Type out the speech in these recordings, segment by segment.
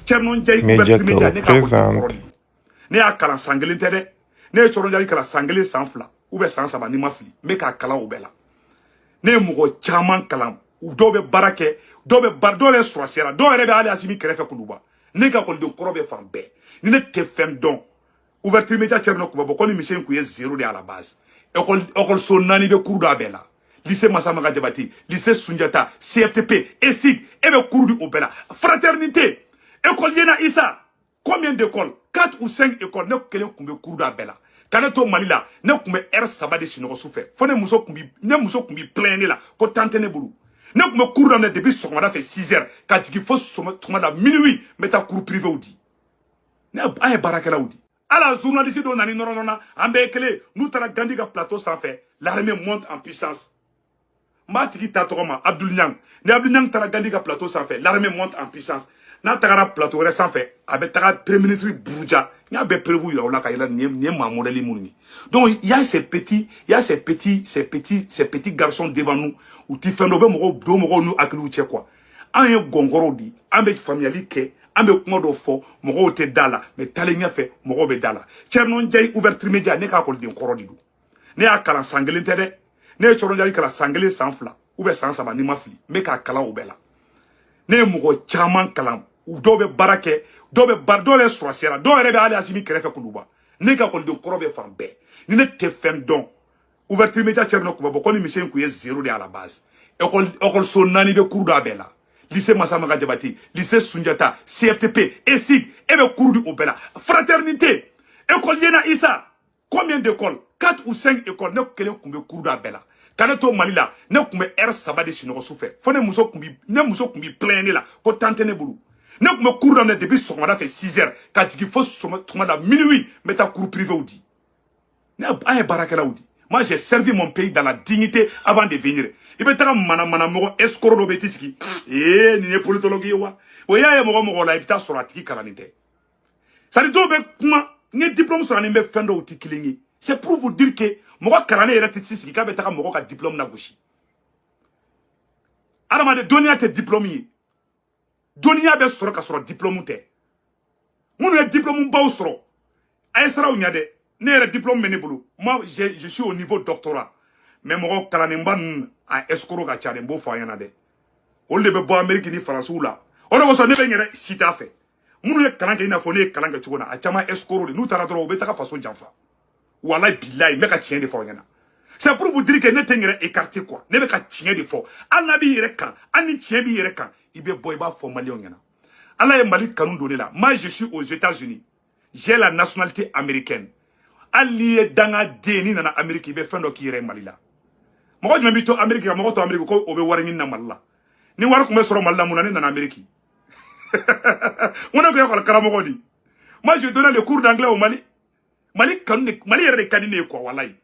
Tchernon Jay ouverture média ne ka ko ne a kala sangelen tede ne Tchernon Jay kala sangelen sans fla ou be sans saba ni mafli me ka kala o bela ne mugo chaman kala u do be barake do be bar do le sorcière do rebe ali asimi krefe kuluba ne ka ko de korobe fambe ni ne te fem don ouverture média Tchernon ko bo ko ni mission ku ye zéro de à la base école sonani be cours da bela lycée Massamaga Diabati lycée Sundiata CFTP ESIG et be cours du obela fraternité école Yena Issa combien d'écoles 4 ou 5 écoles ne kelen kumbe cours da bela kanato malila ne kumbe R sabade sinogo souffert fo ne muso kumbi plein la ko tante ne bulu ne kumbe cours da ne depuis sokmada fait 6h ka jigi fo soma da minuit meta cours privé odi ne ay barakela odi ala journaliste do nani non ambe kele nous tara gandi ka plateau sans fait l'armée monte en puissance matiki tatoma Abdul Niang ne Abdul Niang tara gandi ka plateau sans fait l'armée monte en puissance na tagara plateau sans fait avec tara premier ministre Bourja nya be prévu yo la ka yela ni ma modèle mouni donc il y a ces petits garçons devant nous ou ti fendo be mo do mo nous aklu che quoi an ye gongoro di ambe familiali ke ambe kuma do fo mo te dala mais tale nya fe mo be dala Tchernon Jay ouverture média ne ka ko din koro di du ne a kala sangelen tede ne Tchernon Jay kala sangelen sans fla ou be sans saba ni mafli me ka kala o bela ne mo chaman kala u do be barake do be bar do le sorcière do rebe ali asimi krefe kuluba ne ka ko din koro be fambe ni ne te fem don ouverture média Tchernon ko ko ni mission ku ye zéro de à la base école sonani be cours da bela lycée Massamaga Diabati lycée Sundiata CFTP ESIG et be cours du obela fraternité école Yena Issa combien d'écoles 4 ou 5 écoles ne kelen kumbe cours da bela kanato malila ne kumbe R sabade sinogo souffert fo ne muso kumbi plein la ko tante ne bulu ne kumbe cours da ne depuis sokmada fait 6h ka jigi fo soma da minuit meta cours privé odi ne ay barakela odi. Moi, j'ai servi mon pays dans la dignité avant de venir. Il peut être mana mogo escroc do betiski. Ni politologie wa. Oya mogo la ibita sur la tiki kalanite. Ça dit do be kuma ni diplôme sur animé fendo uti kilingi. C'est pour vous dire que mogo kalane era titisi ka betaka mogo ka diplôme na gushi. Adama de donia te diplôme yi. Donia be soro ka soro diplôme te. Munu e diplôme ba soro. Ay sara unyade. Ne diplôme menebulu. Moi je suis au niveau doctorat. Mais mon kalanimba a escroc ga tiare mbo fayana de. O le be bo Amérique ni France ou là. O le so ne be ngere sita fe. Munu ye kalanke ina fo ne kalanke chugona a chama escroc de nous tara dro be taka façon janfa. Wallahi billahi me ka tien de fayana. C'est pour vous dire que ne tengere écarté quoi. Ne be ka tien de fo. Anabi yere kan, ani tien bi yere kan. Ibe boy ba fo malion yana. Allah ye Mali kanun donné là. Moi je suis aux États-Unis. J'ai la nationalité américaine. Allié danga deni nana Amérique be fendo ki yere Malila. Mogo jumbi to Amérique mogo to Amérique ko obe warini na Malila. Ni war ko me soro Malila munane nana Amérique. Mona ko yakol karamogo di. Moi je donne le cours d'anglais au Mali. Mali kanune Mali yere de kanine ko wallahi.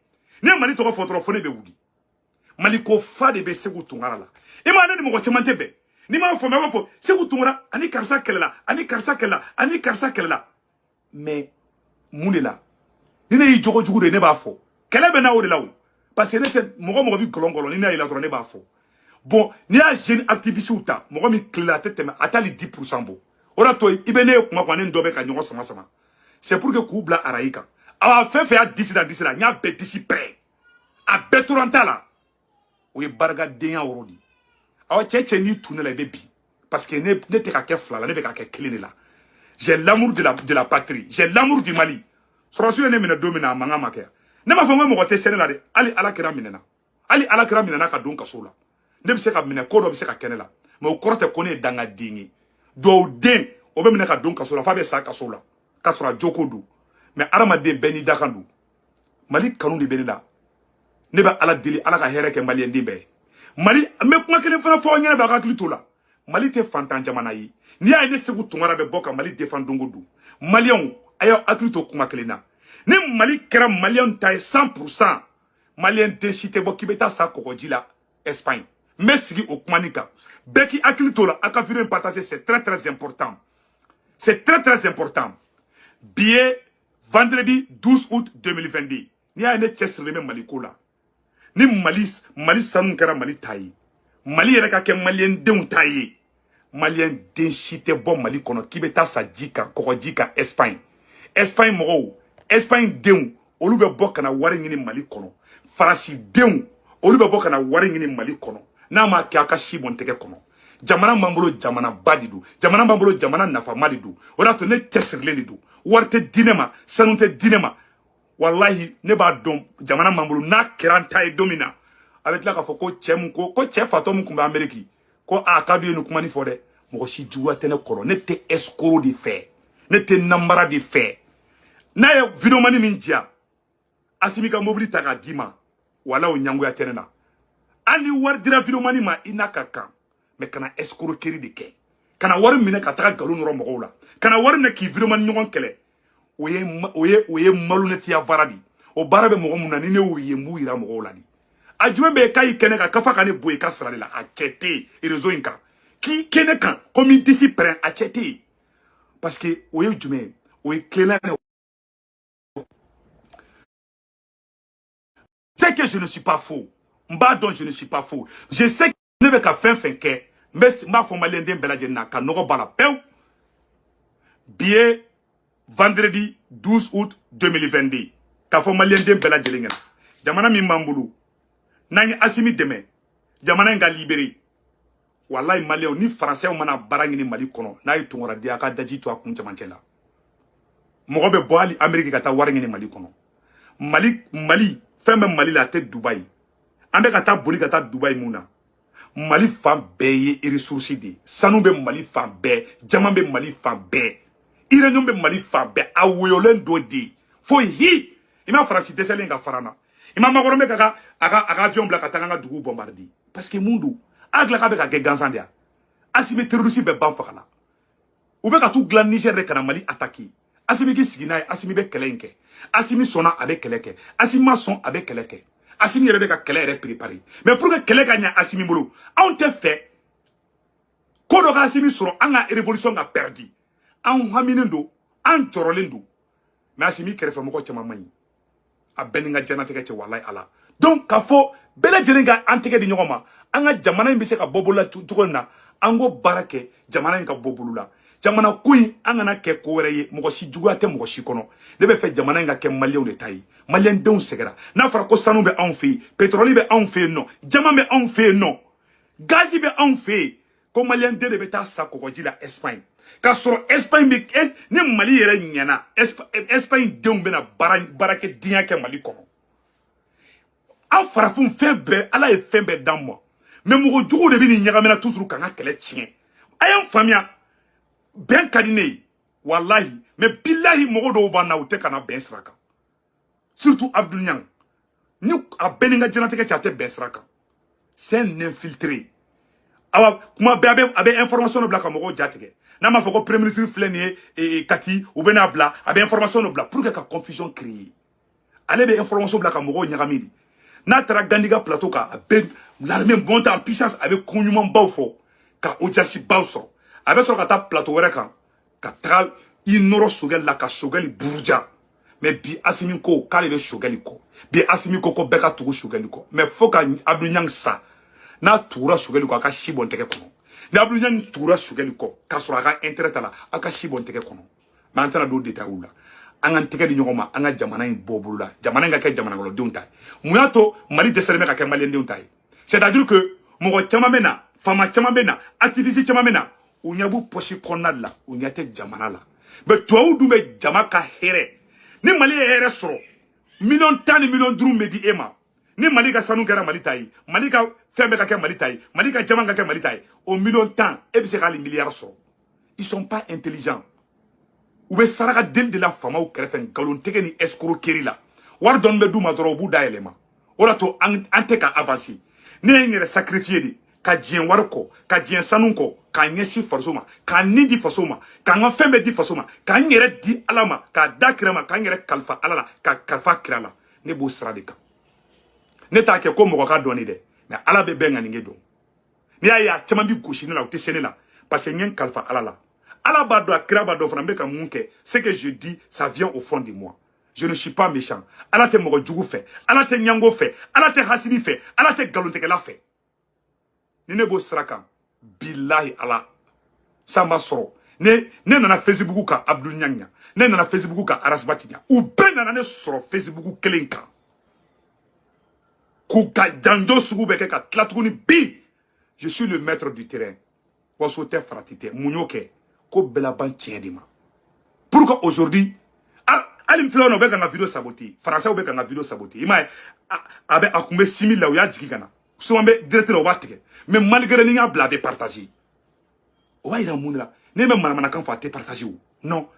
Ni Mali to ko fotoro fone be wudi. Mali ko fa de be segu tungara la. Imane ni mogo chemante be. Ni ma fo me fo segu tungara ani karsa kelela ani karsa kelela ani karsa kelela. Mais munela ni ne yi jogo jugu de ne b'a fo kele be na o de la o parce que ne te mogo bi golongolo ni na ila dro ne b'a fo bon ni a jeune activiste ou ta mogo mi clela tete me atali 10% bo ora to ibe ne kuma kwa ne ndobe ka nyongo sama c'est pour que kubla araika a fait a 10 la nya be 10 près a beturanta la o e barga denya orodi a cheche ni tunela be bi parce que ne te ka ke fla la ne be ka ke clean la j'ai l'amour de la patrie j'ai l'amour du Mali. Sorosio ne mena domina manga make. Ne ma fama mo te sene la de ali alakira minena. Ali alakira minena ka don kaso la. Ne bi se ka mena ko do bi se ka kenela. Mais o korote ko ne danga dingi. Do den o be mena ka don kaso la fa be sa kaso la. Ka sora joko du. Mais arama den beni dakandu. Mali kanu de benida. Ne ba ala dili ala ka here ke Mali ndimbe. Mali me kuma kene fana fo nyana ba ka klito la. Mali te fantan jamana yi. Ni ay ne segu tungara be boka Mali defend dongo du. Malion ayo aklito kuma kelena ni Mali kera Malien taille 100% Malien déchité bo kibeta sa kokodila Espagne mais sigi au kumanika beki aklito la aka vidéo partager c'est très important billet vendredi 12 août 2022 ni a ne chess reme Maliko la ni Mali sanu kera Mali taille Mali yere ka ke Malien deun taille malien den si tɛ bɔ Mali kɔnɔ k'i bɛ taa sa ji kan kɔgɔji kan Espagne mɔgɔw Espagne denw olu bɛ bɔ kana wari ɲini Mali kɔnɔ Faransi denw olu bɛ bɔ kana wari ɲini Mali kɔnɔ n'a ma kɛ a ka si bɔn tɛgɛ kɔnɔ jamana m'an bolo jamana ba de don jamana m'an bolo jamana nafama de don o de y'a to ne cɛsirilen de don wari tɛ di ne ma sanu tɛ di ne ma wallahi ne b'a dɔn jamana m'an bolo n'a kɛra an ta ye don min na a bɛ tila k'a fɔ ko cɛ mun ko cɛ fatɔ mun tun bɛ Amérique ko a ka d'u ye nin kuma nin fɔ dɛ mɔgɔ si juguya tɛ ne kɔrɔ ne tɛ escroc de fɛ ne tɛ namara de fɛ n'a ye vidéomani min diya Asimi ka mobili ta k'a d'i ma wala o ɲangoya tɛ ne na hali ni wari dira vidéomani ma i n'a ka kan mais kana escroquerie de kɛ kana wari minɛ ka taga ngalon nɔrɔ mɔgɔw la kana wari minɛ k'i vidéomani ɲɔgɔn kɛlɛ o ye malhonnêteya baara di o baara bɛ mɔgɔ mun na ni ne y'o ye n b'u yira mɔgɔw la di a jumɛn bɛ k'a y'i kɛnɛ kan kafa ka ne bɔ i ka sira de la a cɛ tɛ yen réseau in kan k'i kɛnɛ kan comme i disi pɛrɛn a cɛ tɛ yen parce que o ye jumɛn ye o ye tilenna ne c'est que je ne suis pas faux mb'a dɔn je ne suis pas faux je sais que ne bɛ ka fɛn fɛn kɛ n b'a fɔ maliyɛn den bɛɛ lajɛlen na ka nɔgɔ b'a la pewu bi ye vendredi 12 août 2022 k'a fɔ maliyɛn den bɛɛ lajɛlen ɲɛna jamana min b'an bolo n'an ye Asimi dɛmɛ jamana in ka libéré wallahi maliyɛnw ni français mana baara ɲini Mali kɔnɔ n'a ye tunkara di a ka daji to a kun cɛmancɛ la mɔgɔ bɛ bɔ hali Amérique ka taa wari ɲini Mali kɔnɔ Mali fɛn bɛ Mali la a tɛ Dubaï an bɛ ka taa boli ka taa Dubaï mun na Mali fan bɛɛ ye ressource de sanu bɛ Mali fan bɛɛ jama bɛ Mali fan bɛɛ uranium bɛ Mali fan bɛɛ a woyolen dɔ de fo hi i ma Faransi dɛsɛlen ka fara na i ma makɔrɔ bɛ ka avion bila ka taa an ka dugu bombarder parce que mun do a dilan k'a bɛ ka kɛ gansan de ya Asimi terroriste bɛ ban faga la u bɛ ka t'u dilan Niger de kana Mali attaquer Asimi k'i sigi n'a ye Asimi bɛ kɛlɛ in kɛ Asimi sɔnna a bɛ kɛlɛ kɛ Asimi ma sɔn a bɛ kɛlɛ kɛ Asimi yɛrɛ bɛ ka kɛlɛ yɛrɛ préparer mais pour que kɛlɛ ka ɲɛ Asimi bolo anw tɛ fɛ ko dɔ ka Asimi sɔrɔ an ka révolution ka perdu anw haminen don an jɔrɔlen don mais Asimi kɛrɛfɛ mɔgɔ caman man ɲi a bɛɛ ni ka diɲɛnatigɛ cɛ wallahi ala donc k'a fɔ bɛɛ lajɛlen ka an tɛgɛ di ɲɔgɔn ma an ka jamana in bɛ se ka bɔ bolo la cogo min na an k'o baara kɛ jamana in ka bɔ bolo la jamana ko in an kana kɛ ko wɛrɛ ye mɔgɔ si juguya tɛ mɔgɔ si kɔnɔ ne bɛ fɛ jamana in ka kɛ maliyɛnw de ta ye maliyɛn denw sɛgɛra n'a fɔra ko sanu bɛ anw fɛ yen pétrole bɛ anw fɛ yen nɔ jama bɛ anw fɛ yen nɔ gazi bɛ anw fɛ yen ko maliyɛn den de bɛ taa sa kɔgɔji la Espagne k'a sɔrɔ Espagne bɛ ni Mali yɛrɛ ɲɛna Espagne denw bɛna baara kɛ diɲɛ kɛ Mali kɔnɔ an farafin fɛn bɛɛ ala ye fɛn bɛɛ d'an ma mais mɔgɔ jugu de bɛ nin ɲagamina toujours k'an ka kɛlɛ tiɲɛ a y'an faamuya bɛn ka di ne ye wallahi mais billahi mɔgɔ dɔw b'an na u tɛ kana bɛn sira kan surtout Abdou Niang ni a bɛɛ ni ka diɲɛnatigɛ cɛ a tɛ bɛn sira kan c'est un infiltré awa kuma bɛɛ a bɛ information dɔ bila ka mɔgɔw jatigɛ n'a ma fɔ ko premier ministre filɛ nin ye Kati u bɛ n'a bila a bɛ information dɔ bila pour que ka confusion créer ale bɛ information bila ka mɔgɔw ɲagami de n'a taara Gandiga plateau kan a bɛ l'armée monte en puissance a bɛ ko ɲumanbaw fɔ ka audience baw sɔrɔ a bɛ sɔrɔ ka taa plateau wɛrɛ kan ka taga i nɔrɔ Sogɛli la ka Sogɛli buruja mais bi Asimi ko k'ale bɛ Sogɛli kɔ bi Asimi ko bɛɛ ka tugu Sogɛli kɔ mais fo ka Abdou Niang sa n'a tugura Sogɛli kɔ a ka si bɔn tɛgɛ kɔnɔ ni Abdou Niang tugura Sogɛli kɔ k'a sɔrɔ a ka intérêt ta la a ka si bɔn tɛgɛ kɔnɔ mais an tɛna don détail la an ka tɛgɛ di ɲɔgɔn ma an ka jamana in bɔ bolo la jamana in ka kɛ jamana kɔnɔdenw ta ye mun y'a to Mali dɛsɛlen bɛ ka kɛ maliyɛndenw ta ye c'est-à-dire que mɔgɔ caman bɛ na faama caman bɛ na activiste caman bɛ na u ɲɛ b'u poche kɔnɔna de la u ɲɛ tɛ jamana la mais tubabuw dun bɛ jama ka hɛrɛ ni Mali ye hɛrɛ sɔrɔ 10 millions ni 5 millions bɛ di e ma ni Mali ka sanu kɛra Mali ta ye Mali ka fɛn bɛɛ ka kɛ Mali ta ye Mali ka jama ka kɛ Mali ta ye o 10 millions e bɛ se k'ale milliards sɔrɔ ils sont pas intelligents u bɛ saraka deli de la faamaw kɛrɛfɛ nkalontigɛ ni escroquerie la wari dɔɔni bɛ d'u ma dɔrɔn u b'u da yɛlɛma o de y'a to an tɛ ka avancer ne ye n yɛrɛ sacrifier de ka diɲɛ wari kɔ ka diɲɛ sanu kɔ k'a ɲɛsin faso ma k'a nin di faso ma k'an ka fɛn bɛɛ di faso ma k'an yɛrɛ di ala ma k'a da kira ma k'an yɛrɛ kalifa ala la ka kalifa kira la ne b'o sira de kan ne t'a kɛ ko mɔgɔ ka dɔn ne dɛ mais ala bɛ bɛɛ ŋanige dɔn n'i y'a ye a caman bi gosi ne la u tɛ se ne la parce que n ye n kalifa ala la ala b'a dɔn a kira b'a dɔn fana n bɛ ka mun kɛ ce que je dis ça vient au fond de moi je ne suis pas méchant ala tɛ mɔgɔ jugu fɛ ala tɛ ɲango fɛ ala tɛ hasidi fɛ ala tɛ galontigɛla fɛ ni ne b'o sira kan bilahi ala ça m'a soro ne nana Facebook ka Abdou Nyanya ne nana Facebook ka Arasbatinya ou ben nana ne soro Facebook kelenka ku ka janjo sugu beke ka tlatuguni bi je suis le maître du terrain wasote fratite munyoke ko belaban tiendima pourquoi aujourd'hui Ali mfilo no beka nga vidéo saboté français o beka nga vidéo saboté ima abe akumbe 6000 la uya jigi kana so mbe directeur o batike mais malgré ni nga blabe partager o va ira munla ne me mana kan fa te partager non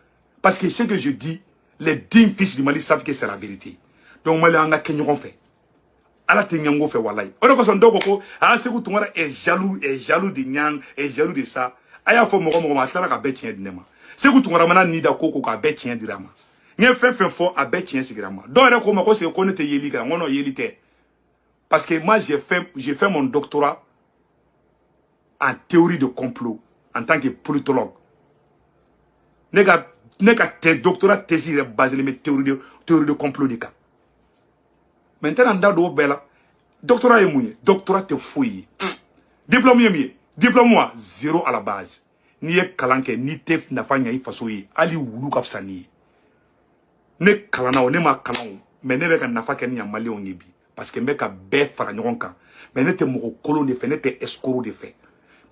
parce que ce que je dis les dignes fils du Mali savent que c'est la vérité donc Mali anga kenyon fait ala te nyango fait wallahi o ko son doko ko a se ku tungara est jaloux de nyang est jaloux de ça aya fo mo ma tala ka be tien dinema se ku tungara mana ni da koko ka be tien dirama nye fait fort à bet tien sigrama donc ko c'est ko ne te yeli ka ngono yeli te parce que moi j'ai fait mon doctorat en théorie de complot en tant que politologue nega te doctorat thèse basé les théorie de complot de cas maintenant dans do bela doctorat est mouillé doctorat te fouillé diplôme moi 0 à la base ni e kalanke ni tef na fanya ifaso yi ali wulu kafsani ne kalana o ne ma kalan mais ne be ka nafa ke ni ya Mali on yebi parce que me ka be fara nyon kan mais ne te mo kolon de fait ne te escroc de fait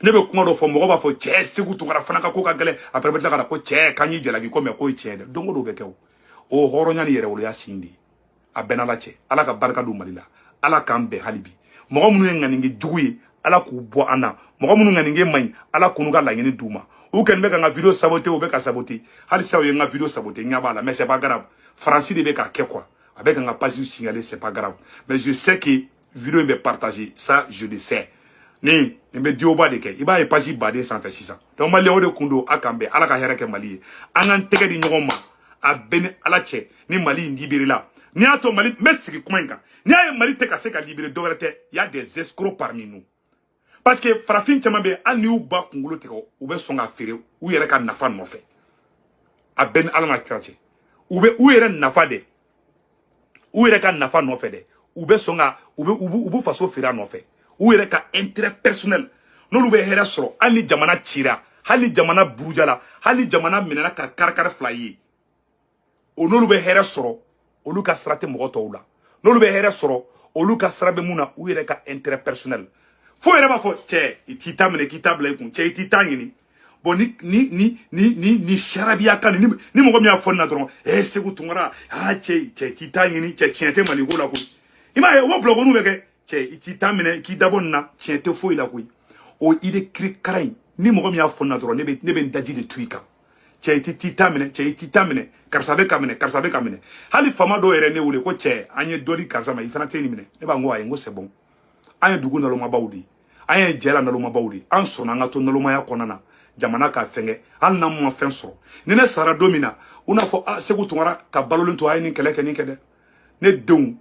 ne be kuma do fo mo ba fo che segu to ngara fana ka ko ka gele après betla ka ko che kanyi jela gi ko me ko che de dongo do be ke o horo nyani yere wolo ya sindi a benala che ala ka barka du Mali la ala ka mbe halibi mo munu ngani ngi juguye ala ku bo ana mo munu ngani ngi mai ala kunu ka la ngini duma ou ken be ka nga vidéo saboté ou be ka saboté hali sa yo nga vidéo saboté nyaba la mais c'est pas grave Francis de be ka ke quoi avec un page signalé c'est pas grave mais je sais que vidéo me partager ça je le sais ni me dioba de ke iba e page badé sans faire 600 donc Mali o de kundo akambe ala ka here ke Mali angan tege di nyoma a beni ala che ni Mali libéré là ni ato Mali mesiki kumenga ni ay Mali te ka se ka libéré dovrete y a des escrocs parmi nous parce que farafin chama be ani u ba kungulo te ko u be songa fere u yere ka nafa no fe a ben ala na krache u be u yere nafa de u yere ka nafa no fe de u be songa u be faso fere no fe u yere ka intérêt personnel no lu be here soro ani jamana chira hali jamana burujala hali jamana menana ka karkar flayi o no lu be here soro o lu ka strate mo to ula no lu be here soro o lu ka strabe muna u yere ka intérêt personnel fo yere ba fo che itita mene kitable kun che itita ngini bon ni sharabia kan ni mo ko mi afon na dron se ku tungara che itita ngini che chiente mali ko la ko ima e wo blogo nu beke che itita mene ki dabon na chiente fo ila ko o ide kri karai ni mo ko mi afon na dron ne be ndaji de tuika che itita mene karsabe kamene hali fama do yere ne wule ko che anye doli karsama ifana teni mene ne ba ngo ayi ngo c'est bon anya dugu na loma bawdi anya jela na loma bawdi an sona ngato na loma ya konana jamana ka fenge an na mo fen so ni ne sara domina una fo segu tungara ka balolin to ay ni keleke ni kede ne don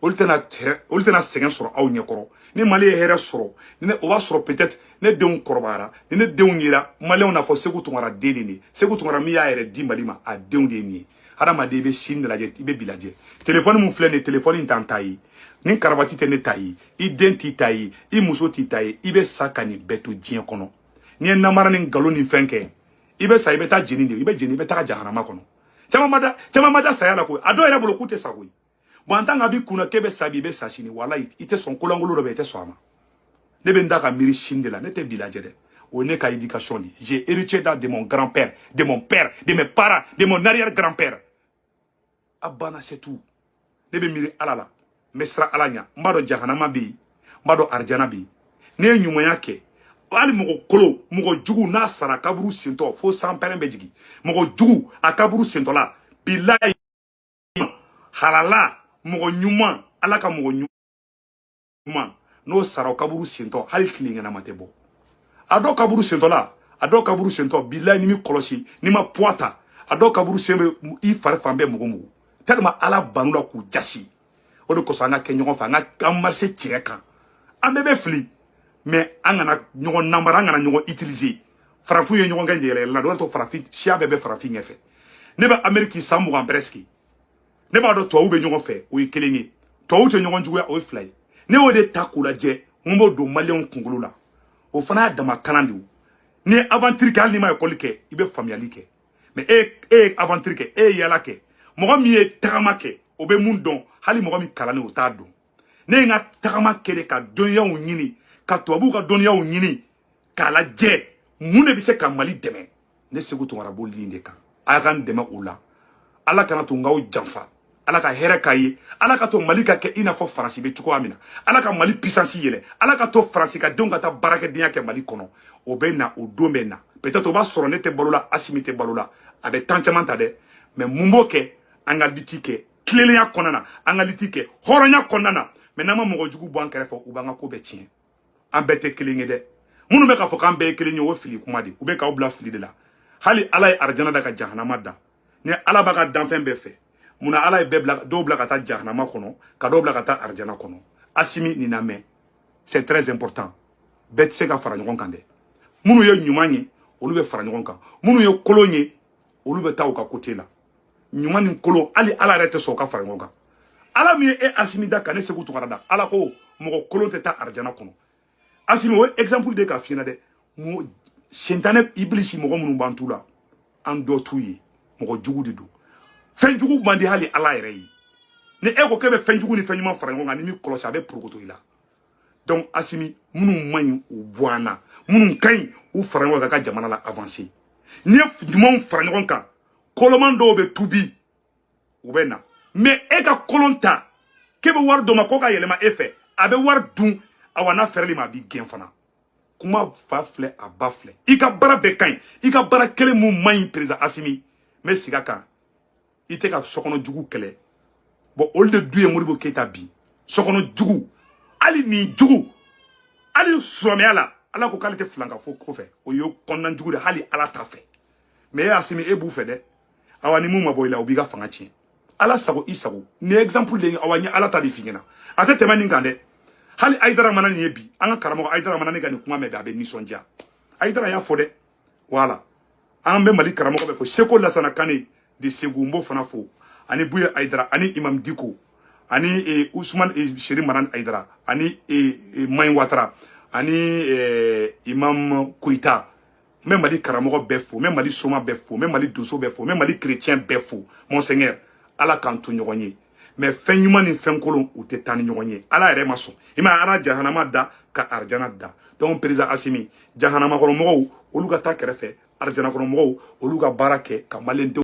oltena segen soro aw nyekoro ni Mali here soro ni o ba soro peut-être ne don korbara ni ne don yira Mali ona fo segu tungara deli ni segu tungara mi ya ere di Mali ma a don de ni adama de be shin la je ibe bilaje téléphone mun flé ne téléphone intantai ni karabati te ne tayi identi tayi I muso ti tayi ibe sakani beto dien kono ni namara ni galo ni fenke ibe sa ibe ta jeni de ibe jeni ibe ta jahanama kono chama mada sayala ko ado era bolo kute sakoi bon antanga bi kuna kebe sabi be sashini wala ite son kolangolo do be te soama ne be ndaka miri shindela ne te bilaje de o ne ka éducation li j'ai hérité de mon grand-père de mon père de mes parents de mon arrière-grand-père abana c'est tout ne be miri alala mesra alanya mbado jahanama bi mbado arjana bi ne nyuma yake ali mogo kolo mogo jugu na sara kaburu sento fo sampere bejigi mogo jugu akaburu sento la billahi halala mogo nyuma alaka mogo nyuma no sara kaburu sento hal kilinga na matebo ado kaburu sento la ado kaburu sento billahi ni mi kolosi ni ma poata ado kaburu sembe I fare fambe mogo mogo tellement ala banula ku jasi o de ko sanga kenyon fa nga marché tcheka ambe fli mais angana nyogon nambara angana nyogon utiliser farafu ye nyogon ganjele la do to farafi sia bebe farafi ngefe ne ba ameriki samu en presque ne ba do to ube nyogon fe o yekelengi to o te nyogon juwe o fly ne o de takula je ngombo do malion kungulula o fana dama kanandi Ni aventure kɛ hali ni ma école kɛ i bɛ faamuyali kɛ mais e aventure kɛ e yala kɛ mɔgɔ min ye tagama kɛ o bɛ mun dɔn hali mɔgɔ min kalannen o t'a dɔn ne ye n ka tagama kɛ de ka dɔnniyaw ɲini ka tubabuw ka dɔnniyaw ɲini k'a lajɛ mun de bɛ se ka Mali dɛmɛ ne Seku Tunkara b'o ligne de kan a y'a ka n dɛmɛ o la Ala kana to n k'aw janfa Ala ka hɛrɛ k'a ye Ala ka to Mali ka kɛ i n'a fɔ Faransi bɛ cogoya min na Ala ka Mali puissance yɛlɛ Ala ka to Faransi ka denw ka taa baarakɛdenya kɛ Mali kɔnɔ o bɛ na o don bɛ na peut-être o b'a sɔrɔ ne tɛ balo la Asimi tɛ balo la a bɛ temps caman ta dɛ mais mun b'o kɛ an ka lutte kɛ tilennenya kɔnɔna na an ka lutte kɛ hɔrɔnya kɔnɔna na mais n'an ma mɔgɔ jugu bɔ an kɛrɛfɛ u b'an ka ko bɛɛ tiɲɛ an bɛɛ tɛ kelen ye dɛ minnu bɛ k'a fɔ k'an bɛɛ ye kelen ye o fili kuma de u bɛ k'aw bila fili de la hali Ala ye arijana da ka jahanama da ni Ala b'a ka danfɛn bɛɛ fɛ mun na Ala ye dɔw bila ka taa jahanama kɔnɔ ka dɔw bila ka taa arijana kɔnɔ Asimi nin na mɛn c'est très important bɛɛ tɛ se ka fara ɲɔgɔn kan dɛ minnu ye ɲuman ye olu bɛ fara ɲɔgɔn kan minnu ye kolon ye olu bɛ taa u ka côté la ɲuman ni kolon hali Ala yɛrɛ tɛ sɔn u ka fara ɲɔgɔn kan Ala min ye e Asimi da ka ne Seku Tunkara da Ala ko mɔgɔ kolon tɛ taa arijana kɔnɔ Asimi o ye exemple de k'a f'i ɲɛna dɛ Sentane Ibilisi mɔgɔ minnu b'an tu la an dɔ t'u ye mɔgɔ jugu de don fɛn jugu man di hali Ala yɛrɛ ye ni e ko k'e bɛ fɛn jugu ni fɛn ɲuman fara ɲɔgɔn kan ni min kɔlɔsi a bɛ porokoto i la donc Asimi minnu man ɲi u bɔ an na minnu ka ɲi u fara ɲɔgɔn kan ka jamana la avancer n'i ye ɲumanw fara ɲɔgɔn kan koloman dɔw bɛ tubi u bɛ na mais e ka kolon ta k'e bɛ wari dɔ ma ko ka yɛlɛma e fɛ a bɛ wari dun awa n'a fɛrɛli ma a b'i gɛn fana kuma fa filɛ a ba filɛ i ka baara bɛɛ ka ɲi i ka baara kelen mun man ɲi président Asimi n bɛ sigi a kan i tɛ ka sokɔnɔ jugu kɛlɛ bon olu de du ye Modibo Keyita bi sokɔnɔ jugu hali nin jugu hali silamɛya la Ala ko k'ale tɛ filanka fɔ kɔfɛ o ye kɔnɔna jugu de hali Ala t'a fɛ mais e Asimi e b'u fɛ dɛ awa ni mun ma bɔ i la u b'i ka fanga tiɲɛ Ala sago i sago ni exemple de awa ɲɛ Ala ta de f'i ɲɛna a tɛ tɛmɛ nin kan dɛ hali Ayidara mana nin ye bi an ka karamɔgɔ Ayidara mana ne ka nin kuma mɛn bi a bɛ nisɔndiya Ayidara y'a fɔ dɛ voilà an bɛ Mali karamɔgɔ bɛ fɔ Seko Lasana Kane de Segu n b'o fana fo ani Buye Ayidara ani Imam Diko ani Ousmane Seri Maran Ayidara ani Mayin Watara ani Imam Koita n bɛ Mali karamɔgɔ bɛɛ fo n bɛ Mali soma bɛɛ fo n bɛ Mali donso bɛɛ fo n bɛ Mali chrétien bɛɛ fo Monseigneur Ala k'an to ɲɔgɔn ye mais fɛn ɲuman ni fɛn kolon u tɛ taa ni ɲɔgɔn ye Ala yɛrɛ ma sɔn i ma Ala jahanama da ka arijana da donc président Asimi jahanama kɔnɔ mɔgɔw olu ka taa kɛrɛfɛ arijana kɔnɔ mɔgɔw olu ka baara kɛ ka maliyɛndenw